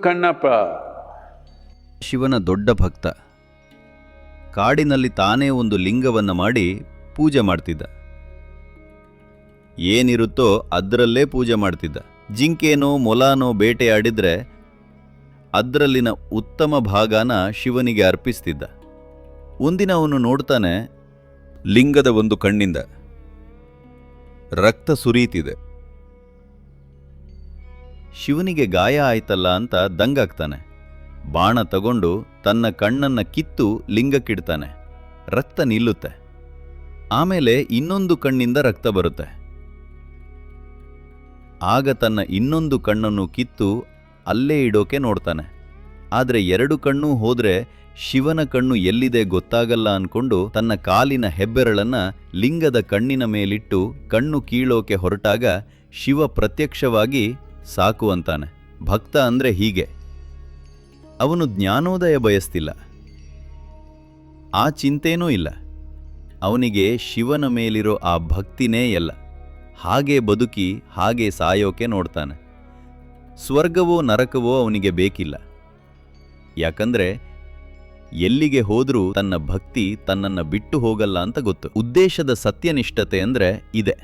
ಕಣ್ಣಪ್ಪ ಶಿವನ ದೊಡ್ಡ ಭಕ್ತ. ಕಾಡಿನಲ್ಲಿ ತಾನೇ ಒಂದು ಲಿಂಗವನ್ನು ಮಾಡಿ ಪೂಜೆ ಮಾಡ್ತಿದ್ದ. ಏನಿರುತ್ತೋ ಅದರಲ್ಲೇ ಪೂಜೆ ಮಾಡ್ತಿದ್ದ. ಜಿಂಕೆನೋ ಮೊಲಾನೋ ಬೇಟೆಯಾಡಿದ್ರೆ ಅದರಲ್ಲಿನ ಉತ್ತಮ ಭಾಗನ ಶಿವನಿಗೆ ಅರ್ಪಿಸ್ತಿದ್ದ. ಒಂದಿನ ಅವನು ನೋಡ್ತಾನೆ, ಲಿಂಗದ ಒಂದು ಕಣ್ಣಿಂದ ರಕ್ತ ಸುರೀತಿದೆ. ಶಿವನಿಗೆ ಗಾಯ ಆಯ್ತಲ್ಲ ಅಂತ ದಂಗಾಗ್ತಾನೆ. ಬಾಣ ತಗೊಂಡು ತನ್ನ ಕಣ್ಣನ್ನ ಕಿತ್ತು ಲಿಂಗಕ್ಕಿಡ್ತಾನೆ. ರಕ್ತ ನಿಲ್ಲುತ್ತೆ. ಆಮೇಲೆ ಇನ್ನೊಂದು ಕಣ್ಣಿಂದ ರಕ್ತ ಬರುತ್ತೆ. ಆಗ ತನ್ನ ಇನ್ನೊಂದು ಕಣ್ಣನ್ನು ಕಿತ್ತು ಅಲ್ಲೇ ಇಡೋಕೆ ನೋಡ್ತಾನೆ. ಆದರೆ 2 ಕಣ್ಣೂ ಹೋದ್ರೆ ಶಿವನ ಕಣ್ಣು ಎಲ್ಲಿದೆ ಗೊತ್ತಾಗಲ್ಲ ಅನ್ಕೊಂಡು ತನ್ನ ಕಾಲಿನ ಹೆಬ್ಬೆರಳನ್ನ ಲಿಂಗದ ಕಣ್ಣಿನ ಮೇಲಿಟ್ಟು ಕಣ್ಣು ಕೀಳೋಕೆ ಹೊರಟಾಗ ಶಿವ ಪ್ರತ್ಯಕ್ಷವಾಗಿ ಸಾಕು ಅಂತಾನೆ. ಭಕ್ತ ಅಂದ್ರೆ ಹೀಗೆ. ಅವನು ಜ್ಞಾನೋದಯ ಬಯಸ್ತಿಲ್ಲ, ಆ ಚಿಂತೇನೂ ಇಲ್ಲ. ಅವನಿಗೆ ಶಿವನ ಮೇಲಿರೋ ಆ ಭಕ್ತಿನೇ ಎಲ್ಲ. ಹಾಗೆ ಬದುಕಿ ಹಾಗೆ ಸಾಯೋಕೆ ನೋಡ್ತಾನೆ. ಸ್ವರ್ಗವೋ ನರಕವೋ ಅವನಿಗೆ ಬೇಕಿಲ್ಲ. ಯಾಕಂದ್ರೆ ಎಲ್ಲಿಗೆ ಹೋದ್ರೂ ತನ್ನ ಭಕ್ತಿ ತನ್ನನ್ನ ಬಿಟ್ಟು ಹೋಗಲ್ಲ ಅಂತ ಗೊತ್ತು. ಉದ್ದೇಶದ ಸತ್ಯನಿಷ್ಠತೆ ಅಂದ್ರೆ ಇದೆ.